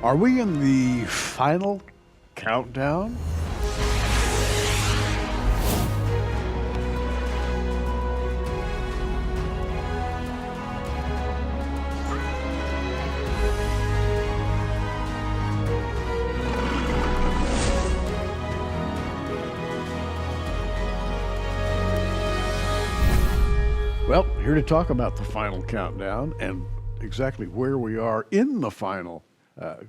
Are we in the final countdown? Well, here to talk about the final countdown and exactly where we are in the final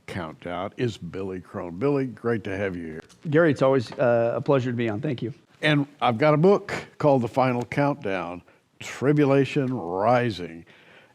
countdown is Billy Crone. Billy, great to have you here. Gary, it's always a pleasure to be on. Thank you. And I've got a book called The Final Countdown, Tribulation Rising.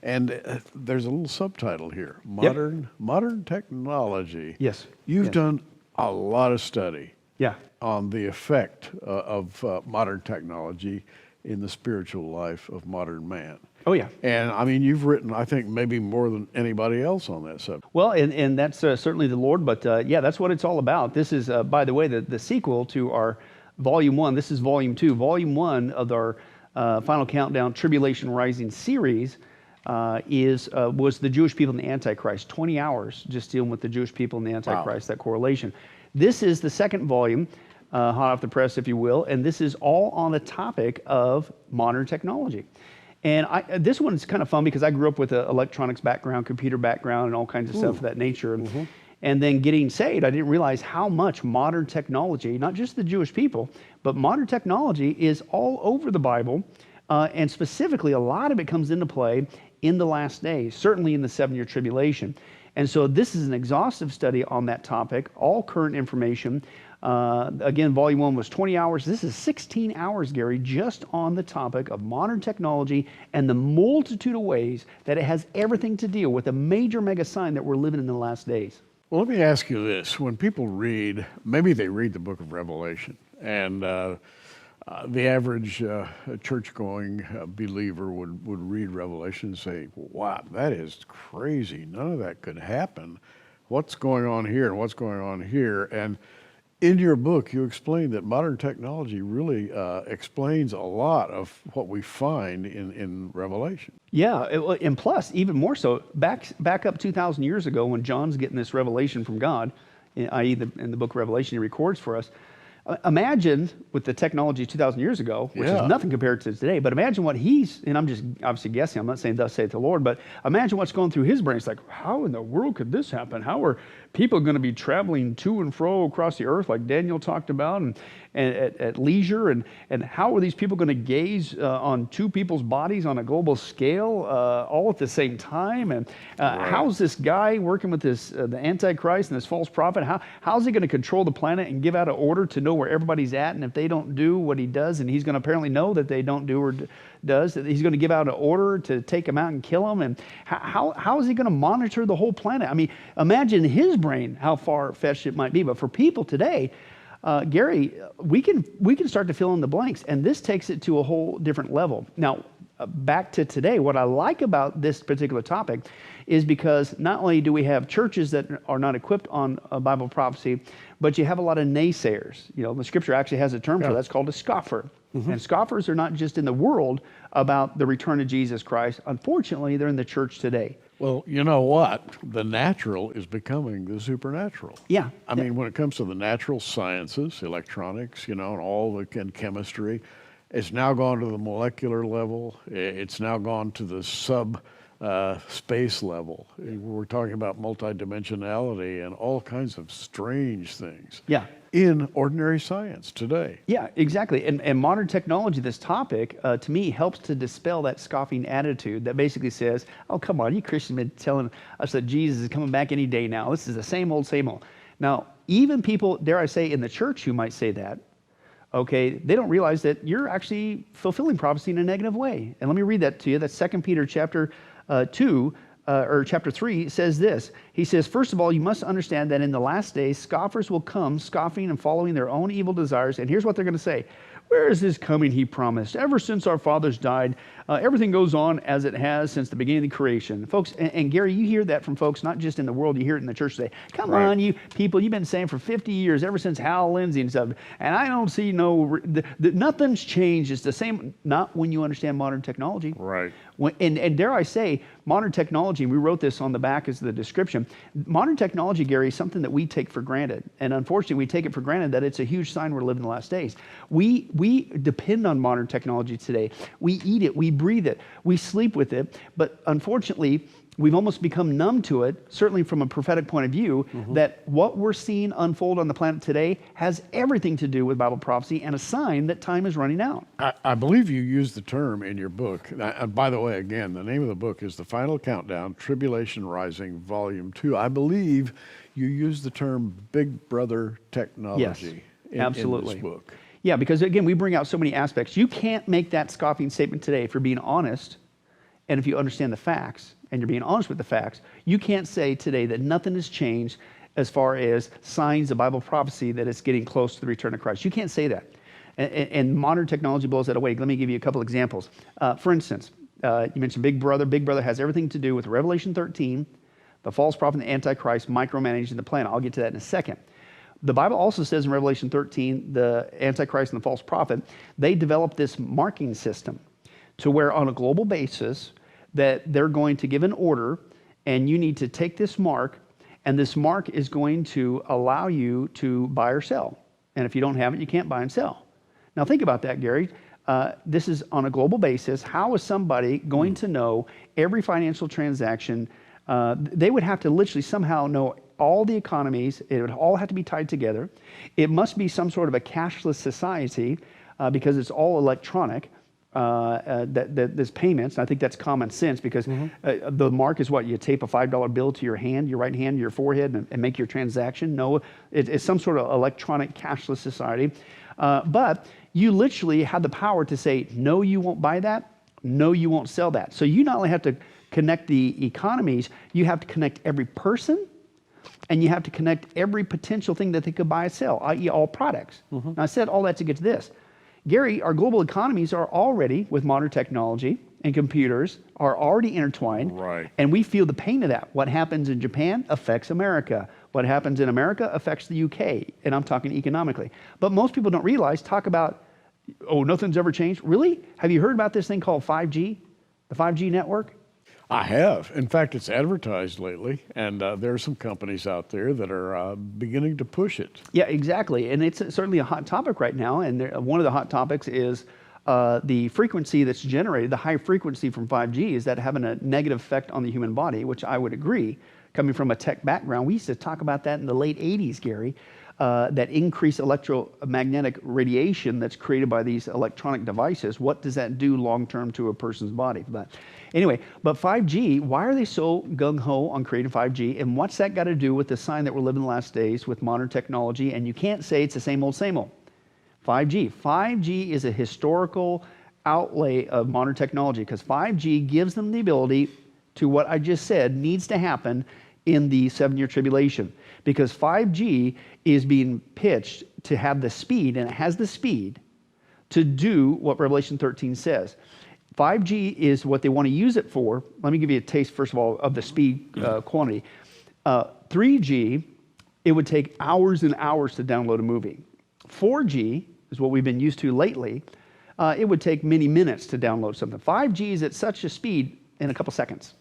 And there's a little subtitle here, Modern Technology. Yes. You've Yes. done a lot of study Yeah. on the effect of modern technology in the spiritual life of modern man. Oh, yeah. And I mean, you've written, I think, maybe more than anybody else on that subject. Well, and that's certainly the Lord, but yeah, that's what it's all about. This is, by the way, the sequel to our Volume 1. This is Volume 2. Volume 1 of our Final Countdown Tribulation Rising series was the Jewish people and the Antichrist. 20 hours just dealing with the Jewish people and the Antichrist, that correlation. This is the second volume, hot off the press, if you will, and this is all on the topic of modern technology. And this one's kind of fun because I grew up with an electronics background, computer background, and all kinds of stuff of that nature. And then getting saved, I didn't realize how much modern technology, not just the Jewish people, but modern technology is all over the Bible. And specifically, a lot of it comes into play in the last days, certainly in the 7-year tribulation. And so this is an exhaustive study on that topic, all current information. Again, Volume 1 was 20 hours. This is 16 hours, Gary, just on the topic of modern technology and the multitude of ways that it has everything to deal with a major mega sign that we're living in the last days. Well, let me ask you this. When people read, maybe they read the book of Revelation, and the average church-going believer would read Revelation and say, wow, that is crazy. None of that could happen. What's going on here and what's going on here? And in your book, you explain that modern technology really explains a lot of what we find in Revelation. Yeah, and plus, even more so, back up 2,000 years ago when John's getting this revelation from God, i.e. in the book of Revelation he records for us. Imagine with the technology 2,000 years ago, which is nothing compared to today, but imagine what and I'm just obviously guessing, I'm not saying thus saith the Lord, but imagine what's going through his brain. It's like, how in the world could this happen? How are people going to be traveling to and fro across the earth like Daniel talked about and at leisure? And how are these people going to gaze on two people's bodies on a global scale all at the same time? And how's this guy working with the Antichrist and this false prophet? How's he going to control the planet and give out an order to know where everybody's at? And if they don't do what he does, and he's going to apparently know that they don't do or does, that he's going to give out an order to take them out and kill them. And how is he going to monitor the whole planet? I mean, imagine his brain, how far-fetched it might be. But for people today, Gary, we can start to fill in the blanks, and this takes it to a whole different level. Now, back to today, what I like about this particular topic is because not only do we have churches that are not equipped on Bible prophecy, but you have a lot of naysayers. You know, the scripture actually has a term for that. It's called a scoffer. And scoffers are not just in the world about the return of Jesus Christ. Unfortunately, they're in the church today. Well, you know what? The natural is becoming the supernatural. Yeah. I mean, when it comes to the natural sciences, electronics, and and chemistry, it's now gone to the molecular level. It's now gone to the space level. We're talking about multidimensionality and all kinds of strange things. Yeah. In ordinary science today. Yeah, exactly. And modern technology, this topic, to me, helps to dispel that scoffing attitude that basically says, oh, come on, you Christians have been telling us that Jesus is coming back any day now. This is the same old, same old. Now, even people, dare I say, in the church who might say that, okay, they don't realize that you're actually fulfilling prophecy in a negative way. And let me read that to you. That's 2 Peter chapter 2, or chapter 3 says this. He says, first of all, you must understand that in the last days, scoffers will come, scoffing and following their own evil desires. And here's what they're going to say. Where is this coming he promised? Ever since our fathers died, everything goes on as it has since the beginning of the creation. Folks, and Gary, you hear that from folks, not just in the world, you hear it in the church today. Come on, you people, you've been saying for 50 years, ever since Hal Lindsey and stuff, and I don't see nothing's changed. It's the same, not when you understand modern technology. Right. And dare I say, modern technology, and we wrote this on the back as the description, modern technology, Gary, is something that we take for granted. And unfortunately, we take it for granted that it's a huge sign we're living the last days. We depend on modern technology today. We eat it, we breathe it, we sleep with it. But unfortunately, we've almost become numb to it, certainly from a prophetic point of view, that what we're seeing unfold on the planet today has everything to do with Bible prophecy and a sign that time is running out. I believe you used the term in your book. By the way, again, the name of the book is The Final Countdown, Tribulation Rising, Volume 2. I believe you used the term Big Brother technology in this book. Yeah, because again, we bring out so many aspects. You can't make that scoffing statement today if you're being honest and if you understand the facts and you're being honest with the facts. You can't say today that nothing has changed as far as signs of Bible prophecy that it's getting close to the return of Christ. You can't say that. And modern technology blows that away. Let me give you a couple examples. For instance, you mentioned Big Brother. Big Brother has everything to do with Revelation 13, the false prophet and the Antichrist micromanaging the planet. I'll get to that in a second. The Bible also says in Revelation 13, the Antichrist and the false prophet, they developed this marking system to where on a global basis that they're going to give an order and you need to take this mark, and this mark is going to allow you to buy or sell. And if you don't have it, you can't buy and sell. Now think about that, Gary. This is on a global basis. How is somebody going to know every financial transaction? They would have to literally somehow know all the economies. It would all have to be tied together. It must be some sort of a cashless society because it's all electronic. There's payments, and I think that's common sense because the mark is what? You tape a $5 bill to your hand, your right hand, your forehead, and make your transaction. No, it's some sort of electronic cashless society. But you literally have the power to say, no, you won't buy that. No, you won't sell that. So you not only have to connect the economies, you have to connect every person, and you have to connect every potential thing that they could buy and sell, i.e. all products. Now, I said all that to get to this. Gary, our global economies are already, with modern technology and computers, are already intertwined. Right. And we feel the pain of that. What happens in Japan affects America. What happens in America affects the UK. And I'm talking economically. But most people don't realize, talk about, oh, nothing's ever changed. Really? Have you heard about this thing called 5G? The 5G network? I have. In fact, it's advertised lately, and there are some companies out there that are beginning to push it. Yeah, exactly. And it's certainly a hot topic right now. And one of the hot topics is the frequency that's generated, the high frequency from 5G, is that having a negative effect on the human body, which I would agree. Coming from a tech background, we used to talk about that in the late 80s, Gary, that increased electromagnetic radiation that's created by these electronic devices. What does that do long-term to a person's body? But anyway, but 5G, why are they so gung-ho on creating 5G? And what's that got to do with the sign that we're living the last days with modern technology? And you can't say it's the same old, same old. 5G. 5G is a historical outlay of modern technology because 5G gives them the ability to what I just said needs to happen in the 7-year tribulation. Because 5G is being pitched to have the speed, and it has the speed, to do what Revelation 13 says. 5G is what they want to use it for. Let me give you a taste, first of all, of the speed quantity. 3G, it would take hours and hours to download a movie. 4G is what we've been used to lately. It would take many minutes to download something. 5G is at such a speed in a couple seconds.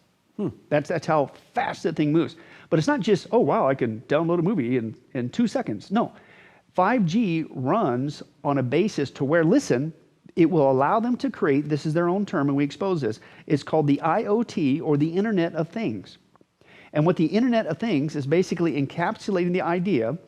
That's how fast that thing moves. But it's not just, oh, wow, I can download a movie in 2 seconds. No. 5G runs on a basis to where, listen, it will allow them to create, this is their own term, and we expose this, it's called the IoT, or the Internet of Things. And what the Internet of Things is basically encapsulating the idea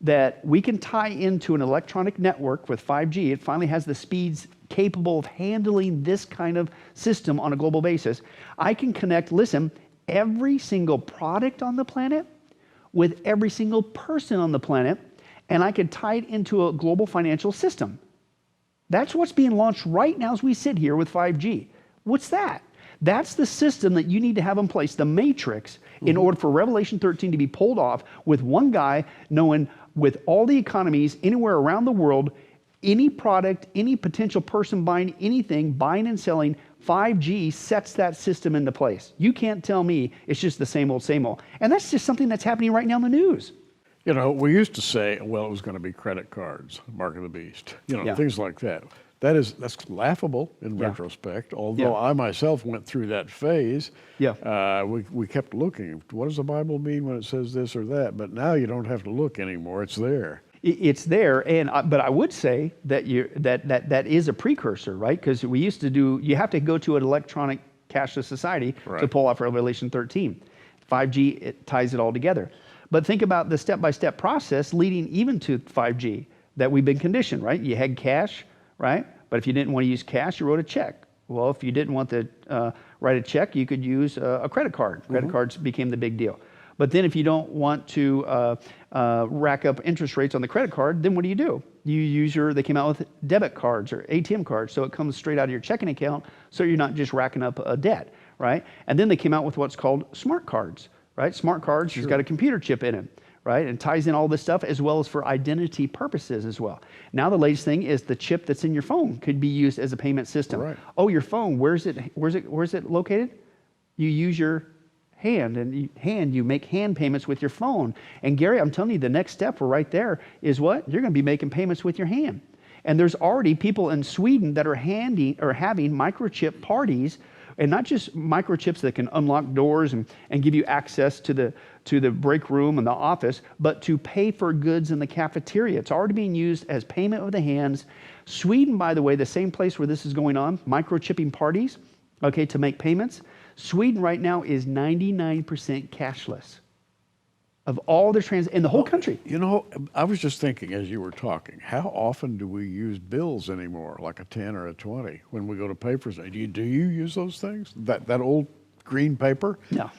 that we can tie into an electronic network with 5G. It finally has the speeds capable of handling this kind of system on a global basis. I can connect, listen, every single product on the planet with every single person on the planet, and I can tie it into a global financial system. That's what's being launched right now as we sit here with 5G. What's that? That's the system that you need to have in place, the matrix, in order for Revelation 13 to be pulled off with one guy knowing with all the economies anywhere around the world, any product, any potential person buying anything, buying and selling, 5G sets that system into place. You can't tell me it's just the same old, same old. And that's just something that's happening right now in the news. You know, we used to say, well, it was going to be credit cards, mark of the beast, things like that. That's laughable in Yeah. retrospect. Although Yeah. I myself went through that phase. Yeah. We kept looking. What does the Bible mean when it says this or that? But now you don't have to look anymore. It's there. It's there, but I would say that that is a precursor, right? Because we used to do. You have to go to an electronic cashless society to Right. pull off Revelation 13. 5G, it ties it all together. But think about the step-by-step process leading even to 5G that we've been conditioned, right? You had cash, right? But if you didn't want to use cash, you wrote a check. Well, if you didn't want to write a check, you could use a credit card. Credit cards became the big deal. But then if you don't want to rack up interest rates on the credit card, then what do? You use they came out with debit cards or ATM cards, so it comes straight out of your checking account, so you're not just racking up a debt, right? And then they came out with what's called smart cards, right? Smart cards has got a computer chip in it, right? And ties in all this stuff as well as for identity purposes as well. Now the latest thing is the chip that's in your phone could be used as a payment system. Right. Oh, your phone, where's it located? You use your hand, and you make hand payments with your phone. And Gary, I'm telling you, the next step right there is what? You're going to be making payments with your hand. And there's already people in Sweden that are having microchip parties, and not just microchips that can unlock doors and give you access to the break room and the office, but to pay for goods in the cafeteria. It's already being used as payment with the hands. Sweden, by the way, the same place where this is going on, microchipping parties, okay, to make payments. Sweden right now is 99% cashless of all their in the whole country. You know, I was just thinking as you were talking, how often do we use bills anymore, like a 10 or a 20, when we go to pay for something? Do you use those things? That old green paper? No.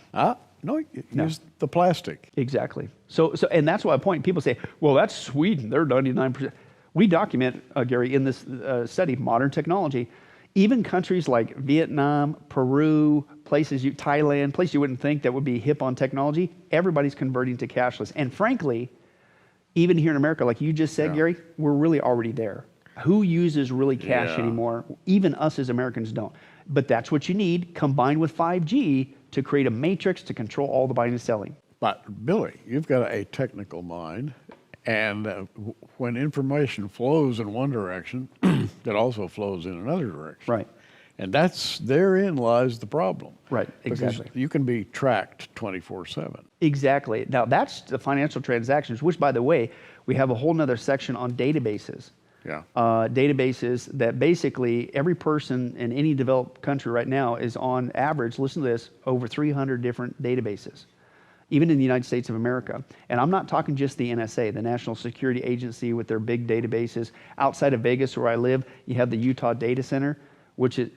No, you No. use the plastic. Exactly. So, and that's why I point. People say, well, that's Sweden. They're 99%. We document, Gary, in this study, modern technology, even countries like Vietnam, Peru, Thailand, places you wouldn't think that would be hip on technology, everybody's converting to cashless. And frankly, even here in America, like you just said, Gary, we're really already there. Who uses really cash anymore? Even us as Americans don't. But that's what you need, combined with 5G, to create a matrix to control all the buying and selling. But Billy, you've got a technical mind, and when information flows in one direction, it also flows in another direction. Right. And therein lies the problem. Right, exactly. Because you can be tracked 24/7. Exactly. Now that's the financial transactions, which, by the way, we have a whole nother section on databases. Yeah. Databases that basically every person in any developed country right now is on average, listen to this, over 300 different databases, even in the United States of America. And I'm not talking just the NSA, the National Security Agency with their big databases. Outside of Vegas where I live, you have the Utah Data Center,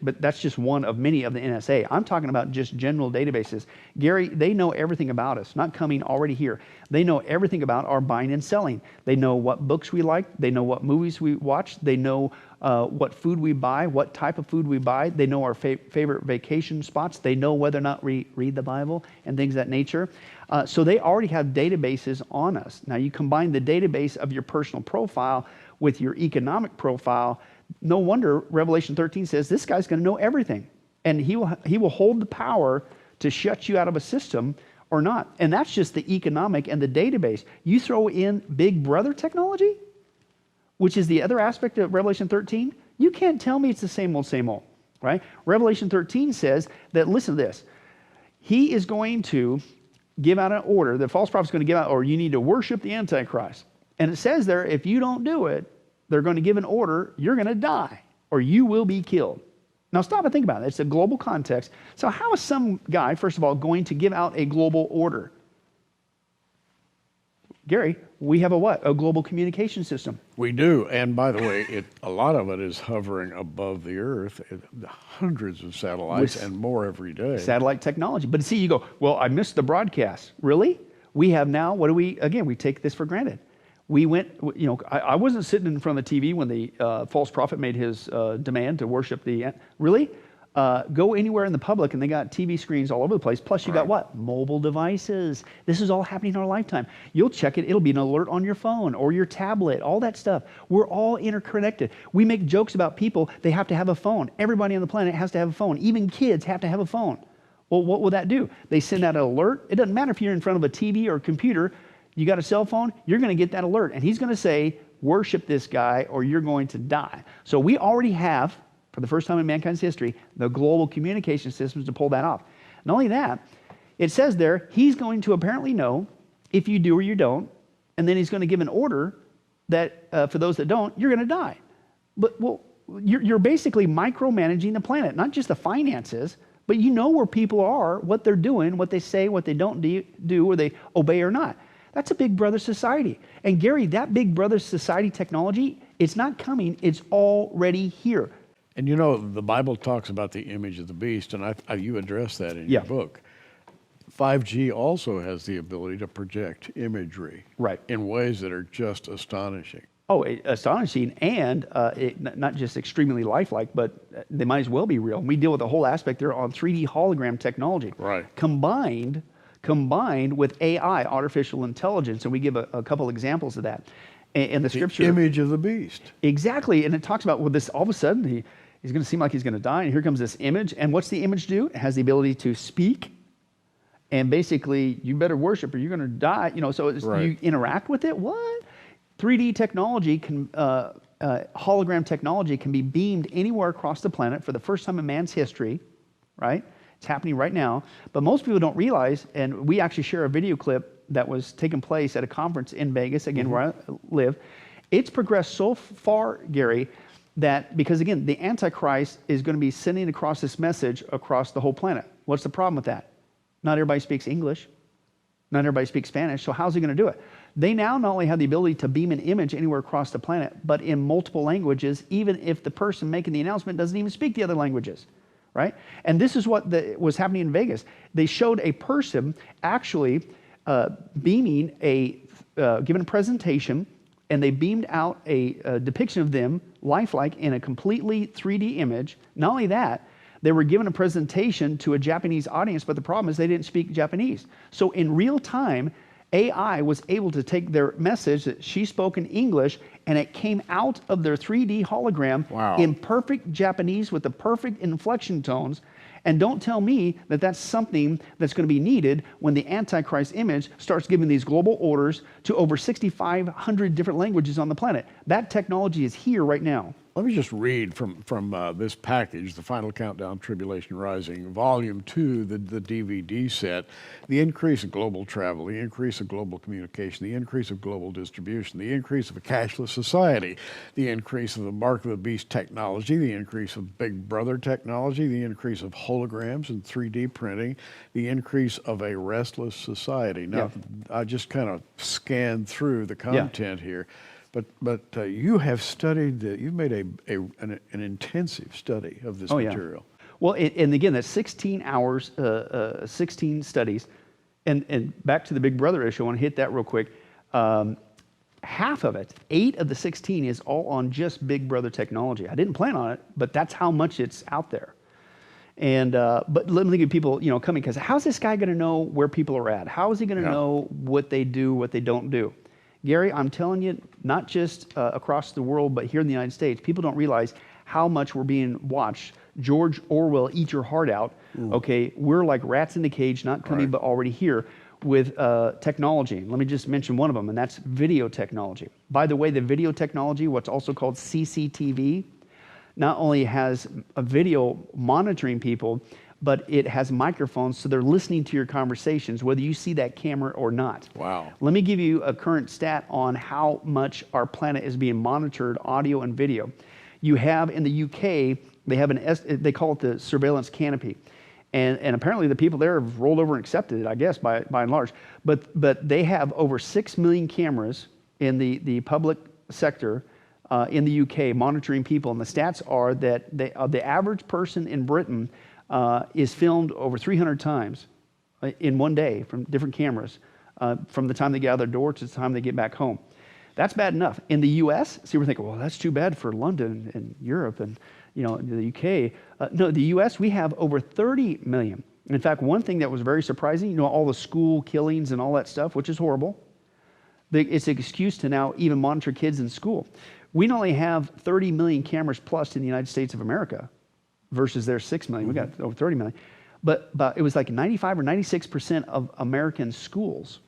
but that's just one of many of the NSA. I'm talking about just general databases. Gary, they know everything about us, not coming already here. They know everything about our buying and selling. They know what books we like. They know what movies we watch. They know what food we buy, what type of food we buy. They know our favorite vacation spots. They know whether or not we read the Bible and things of that nature. So they already have databases on us. Now you combine the database of your personal profile with your economic profile. No wonder Revelation 13 says this guy's going to know everything, and he will hold the power to shut you out of a system or not. And that's just the economic and the database. You throw in Big Brother technology, which is the other aspect of Revelation 13, you can't tell me it's the same old, right? Revelation 13 says that, listen to this, he is going to give out an order, the false prophet is going to give out, or you need to worship the Antichrist. And it says there, if you don't do it, they're going to give an order, you're going to die, or you will be killed. Now stop and think about it. It's a global context. So how is some guy, first of all, going to give out a global order? Gary, we have a what? A global communication system. We do. And by the way, a lot of it is hovering above the earth, hundreds of satellites and more every day. Satellite technology. But see, you go, well, I missed the broadcast. Really? We have now, we take this for granted. We went, I wasn't sitting in front of the TV when the false prophet made his demand to worship really? Go anywhere in the public and they got TV screens all over the place. Plus you got what? Mobile devices. This is all happening in our lifetime. You'll check it. It'll be an alert on your phone or your tablet, all that stuff. We're all interconnected. We make jokes about people. They have to have a phone. Everybody on the planet has to have a phone. Even kids have to have a phone. Well, what will that do? They send out an alert. It doesn't matter if you're in front of a TV or a computer. You got a cell phone, you're going to get that alert. And he's going to say, worship this guy or you're going to die. So we already have, for the first time in mankind's history, the global communication systems to pull that off. Not only that, it says there, he's going to apparently know if you do or you don't, and then he's going to give an order that for those that don't, you're going to die. But you're basically micromanaging the planet, not just the finances, but you know where people are, what they're doing, what they say, what they don't do, or they obey or not. That's a big brother society. And Gary, that big brother society technology, it's not coming, it's already here. And you know, the Bible talks about the image of the beast, and you address that in your book. 5G also has the ability to project imagery in ways that are just astonishing. Oh, astonishing, and not just extremely lifelike, but they might as well be real. We deal with the whole aspect there on 3D hologram technology, combined with AI, artificial intelligence, and we give a couple examples of that. And the scripture, image of the beast, exactly, and it talks about this. All of a sudden, he's going to seem like he's going to die, and here comes this image. And what's the image do? It has the ability to speak, and basically, you better worship or you're going to die. You know, so you interact with it. What? 3D technology hologram technology can be beamed anywhere across the planet for the first time in man's history, right? It's happening right now, but most people don't realize, and we actually share a video clip that was taking place at a conference in Vegas, again, where I live. It's progressed so far, Gary, that because again, the Antichrist is going to be sending across this message across the whole planet. What's the problem with that? Not everybody speaks English. Not everybody speaks Spanish, so how's he going to do it? They now not only have the ability to beam an image anywhere across the planet, but in multiple languages, even if the person making the announcement doesn't even speak the other languages, right? And this is what was happening in Vegas. They showed a person actually beaming given a presentation, and they beamed out a depiction of them, lifelike, in a completely 3D image. Not only that, they were given a presentation to a Japanese audience, but the problem is they didn't speak Japanese. So in real time, AI was able to take their message that she spoke in English, and it came out of their 3D hologram in perfect Japanese with the perfect inflection tones. And don't tell me that that's something that's going to be needed when the Antichrist image starts giving these global orders to over 6,500 different languages on the planet. That technology is here right now. Let me just read from this package, The Final Countdown, Tribulation Rising, Volume 2, the DVD set. The increase in global travel, the increase of global communication, the increase of global distribution, the increase of a cashless society, the increase of the mark of the beast technology, the increase of Big Brother technology, the increase of holograms and 3D printing, the increase of a restless society. Now, I just kind of scanned through the content here. But you have studied, you've made an intensive study of this material. Well, and again, that's 16 hours, 16 studies. And back to the Big Brother issue, I want to hit that real quick. Half of it, 8 of the 16, is all on just Big Brother technology. I didn't plan on it, but that's how much it's out there. And but let me give people, coming, because how's this guy going to know where people are at? How is he going to know what they do, what they don't do? Gary, I'm telling you, not just across the world, but here in the United States, people don't realize how much we're being watched. George Orwell, eat your heart out. Okay, we're like rats in the cage, not coming, but already here with technology. Let me just mention one of them, and that's video technology. By the way, the video technology, what's also called CCTV, not only has a video monitoring people, but it has microphones, so they're listening to your conversations, whether you see that camera or not. Wow. Let me give you a current stat on how much our planet is being monitored, audio and video. You have in the UK, they call it the surveillance canopy. And apparently the people there have rolled over and accepted it, I guess, by and large. But they have over 6 million cameras in the public sector in the UK monitoring people. And the stats are that the average person in Britain is filmed over 300 times in one day from different cameras, from the time they get out of their door to the time they get back home. That's bad enough. In the U.S., see, we're thinking, well, that's too bad for London and Europe and the U.K. No, the U.S., we have over 30 million. In fact, one thing that was very surprising, all the school killings and all that stuff, which is horrible. It's an excuse to now even monitor kids in school. We not only have 30 million cameras plus in the United States of America, versus their 6 million. We got over 30 million. But it was like 95 or 96% of American schools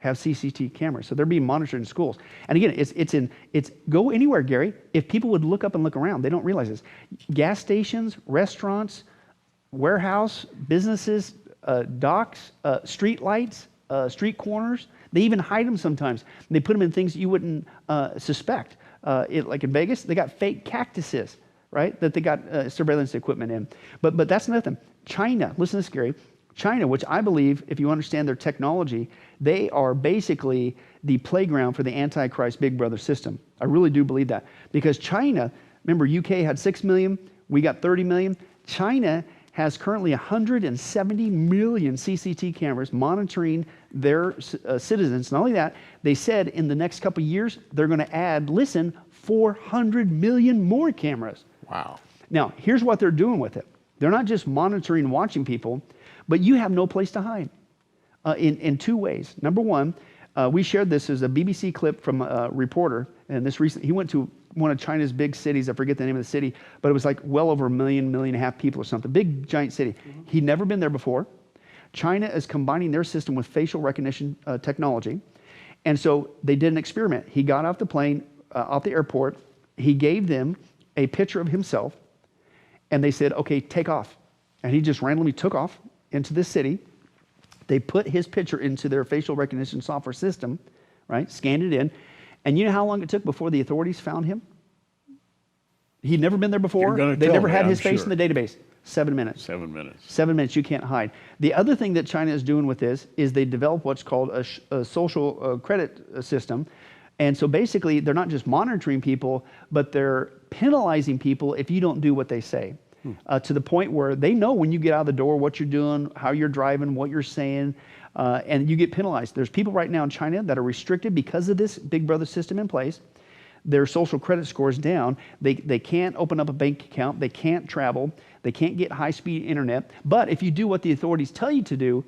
have CCTV cameras. So they're being monitored in schools. And again, it's go anywhere, Gary. If people would look up and look around, they don't realize this. Gas stations, restaurants, warehouse, businesses, docks, street lights, street corners. They even hide them sometimes. They put them in things you wouldn't suspect. Like in Vegas, they got fake cactuses, right? That they got surveillance equipment in. But that's nothing. China, listen to this, Gary. China, which I believe, if you understand their technology, they are basically the playground for the Antichrist Big Brother system. I really do believe that. Because China, remember UK had 6 million, we got 30 million. China has currently 170 million CCTV cameras monitoring their citizens. Not only that, they said in the next couple of years, they're going to add, listen, 400 million more cameras. Wow. Now, here's what they're doing with it. They're not just monitoring and watching people, but you have no place to hide in two ways. Number one, we shared this as a BBC clip from a reporter, and he went to one of China's big cities. I forget the name of the city, but it was like well over 1.5 million people or something. Big, giant city. Mm-hmm. He'd never been there before. China is combining their system with facial recognition technology. And so they did an experiment. He got off the plane, off the airport. He gave them a picture of himself, and they said, okay, take off. And he just randomly took off into this city. They put his picture into their facial recognition software system, right? Scanned it in. And you know how long it took before the authorities found him? He'd never been there before. They never had his face in the database. 7 minutes. 7 minutes. 7 minutes, you can't hide. The other thing that China is doing with this is they developed what's called a social credit system. And so basically, they're not just monitoring people, but they're penalizing people if you don't do what they say. To the point where they know when you get out of the door what you're doing, how you're driving, what you're saying, and you get penalized. There's people right now in China that are restricted because of this Big Brother system in place. Their social credit score is down. They can't open up a bank account. They can't travel. They can't get high-speed internet. But if you do what the authorities tell you to do,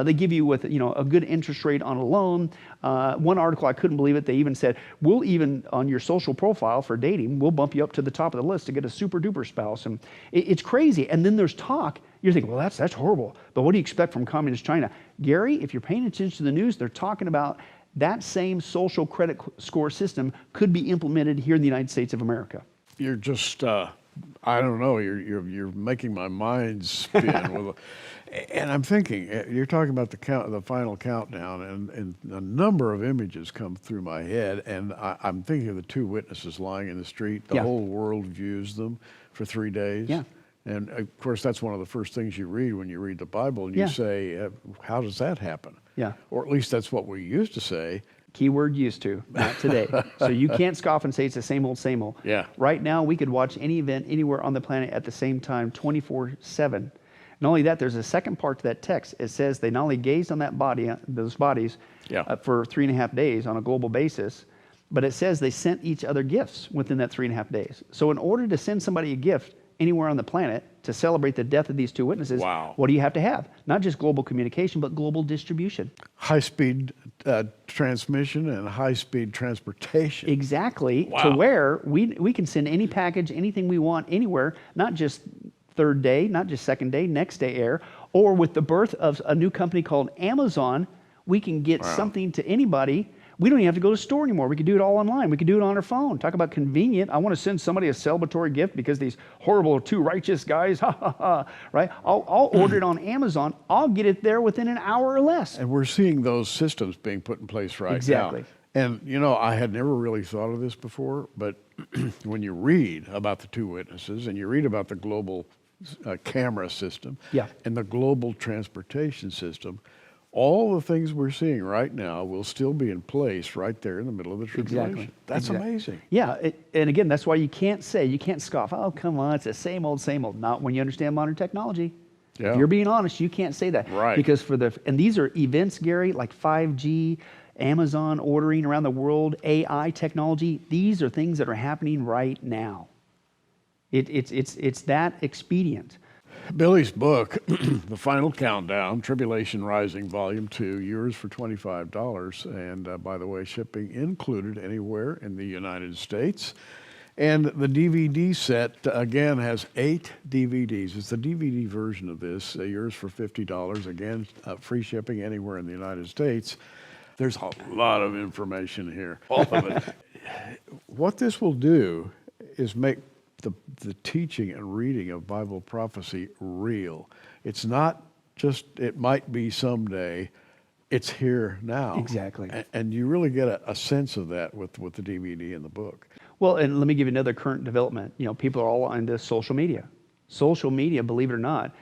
they give you with a good interest rate on a loan. One article, I couldn't believe it. They even said, we'll even, on your social profile for dating, we'll bump you up to the top of the list to get a super duper spouse. And it's crazy. And then there's talk. You're thinking, well, that's horrible. But what do you expect from communist China? Gary, if you're paying attention to the news, they're talking about that same social credit score system could be implemented here in the United States of America. You're just, I don't know, you're making my mind spin. And I'm thinking, you're talking about the final countdown, and a number of images come through my head, and I'm thinking of the two witnesses lying in the street. The whole world views them for 3 days. Yeah. And of course, that's one of the first things you read when you read the Bible, and you say, how does that happen? Yeah. Or at least that's what we used to say. Keyword used to, not today. So you can't scoff and say it's the same old, same old. Yeah. Right now, we could watch any event anywhere on the planet at the same time, 24/7. Not only that, there's a second part to that text. It says they not only gazed on those bodies for 3.5 days on a global basis, but it says they sent each other gifts within that 3.5 days. So in order to send somebody a gift anywhere on the planet to celebrate the death of these two witnesses, what do you have to have? Not just global communication, but global distribution. High-speed transmission and high-speed transportation. Exactly, to where we can send any package, anything we want, anywhere, not just third day, not just second day, next day air, or with the birth of a new company called Amazon, we can get something to anybody. We don't even have to go to the store anymore. We can do it all online. We can do it on our phone. Talk about convenient. I want to send somebody a celebratory gift because these horrible two righteous guys, right? I'll order it on Amazon. I'll get it there within an hour or less. And we're seeing those systems being put in place right now. And, I had never really thought of this before, but when you read about the two witnesses and you read about the global camera system and the global transportation system, all the things we're seeing right now will still be in place right there in the middle of the tribulation. That's amazing. Yeah, and again, that's why you can't scoff, oh, come on, it's the same old, same old. Not when you understand modern technology. Yeah. If you're being honest, you can't say that. Right. Because and these are events, Gary, like 5G, Amazon ordering around the world, AI technology. These are things that are happening right now. It's that expedient. Billy's book, The Final Countdown, Tribulation Rising, Volume 2, yours for $25. And by the way, shipping included anywhere in the United States. And the DVD set, again, has 8 DVDs. It's the DVD version of this, yours for $50. Again, free shipping anywhere in the United States. There's a lot of information here, all of it. What this will do is make the teaching and reading of Bible prophecy real. It's not just, it might be someday, it's here now. Exactly. And you really get a sense of that with the DVD and the book. Well, and let me give you another current development. People are all into social media. Social media, believe it or not,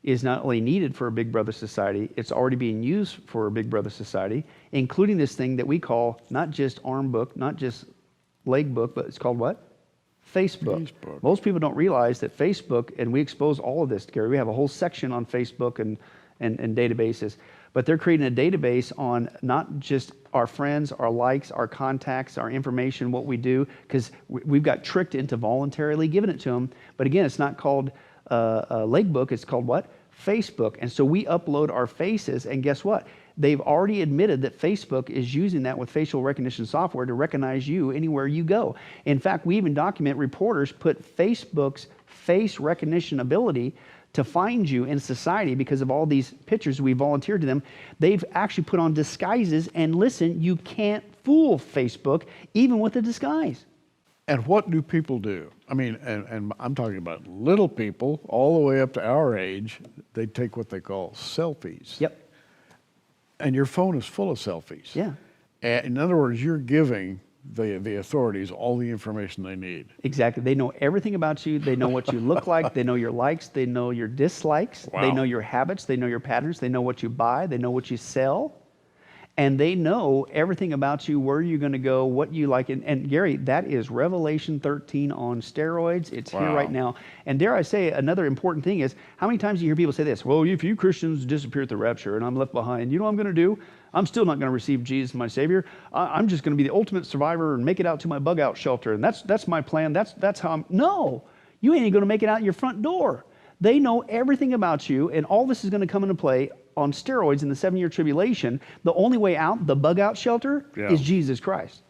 is not only needed for a Big Brother society, it's already being used for a Big Brother society, including this thing that we call not just arm book, not just leg book, but it's called what? Facebook. Most people don't realize that Facebook, and we expose all of this, Gary, we have a whole section on Facebook and databases, but they're creating a database on not just our friends, our likes, our contacts, our information, what we do, because we've got tricked into voluntarily giving it to them. But again, it's not called a leg book, it's called what? Facebook. And so we upload our faces, and guess what? They've already admitted that Facebook is using that with facial recognition software to recognize you anywhere you go. In fact, we even document reporters put Facebook's face recognition ability to find you in society because of all these pictures we volunteered to them. They've actually put on disguises, and listen, you can't fool Facebook even with a disguise. And what do people do? I mean, and I'm talking about little people all the way up to our age. They take what they call selfies. Yep. And your phone is full of selfies. Yeah. And in other words, you're giving the authorities all the information they need. Exactly. They know everything about you. They know what you look like. They know your likes. They know your dislikes. Wow. They know your habits. They know your patterns. They know what you buy. They know what you sell. And they know everything about you, where you're going to go, what you like. And Gary, that is Revelation 13 on steroids. It's here right now. And dare I say, another important thing is, how many times do you hear people say this? Well, if you Christians disappear at the rapture and I'm left behind, you know what I'm going to do? I'm still not going to receive Jesus, my Savior. I'm just going to be the ultimate survivor and make it out to my bug out shelter. And that's my plan. That's how I'm... No, you ain't going to make it out your front door. They know everything about you, and all this is going to come into play on steroids in the 7-year tribulation. The only way out, the bug out shelter, is Jesus Christ.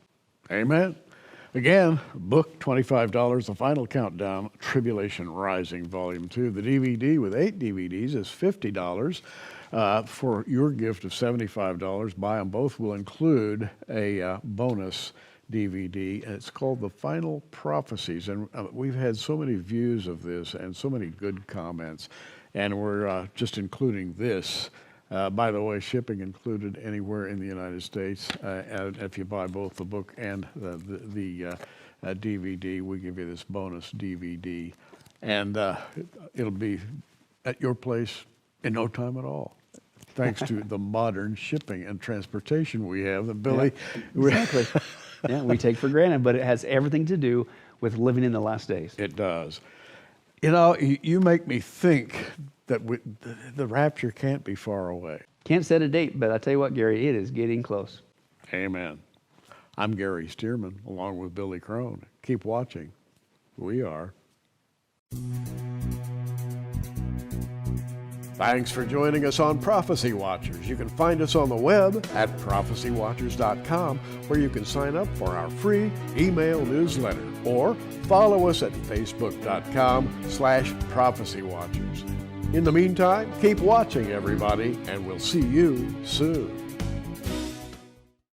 Amen. Again, book $25, The Final Countdown, Tribulation Rising, Volume 2. The DVD with 8 DVDs is $50. For your gift of $75, buy them both will include a bonus DVD, and it's called The Final Prophecies. And we've had so many views of this and so many good comments, and we're just including this. By the way, shipping included anywhere in the United States. And if you buy both the book and the DVD, we give you this bonus DVD, and it'll be at your place in no time at all, thanks to the modern shipping and transportation we have. That Billy, exactly. Yeah, we take for granted, but it has everything to do with living in the last days. It does. You know, you make me think that the rapture can't be far away. Can't set a date, but I tell you what, Gary, it is getting close. Amen. I'm Gary Stearman, along with Billy Crone. Keep watching. We are. Thanks for joining us on Prophecy Watchers. You can find us on the web at prophecywatchers.com, where you can sign up for our free email newsletter, or follow us at facebook.com/prophecywatchers. In the meantime, keep watching, everybody, and we'll see you soon.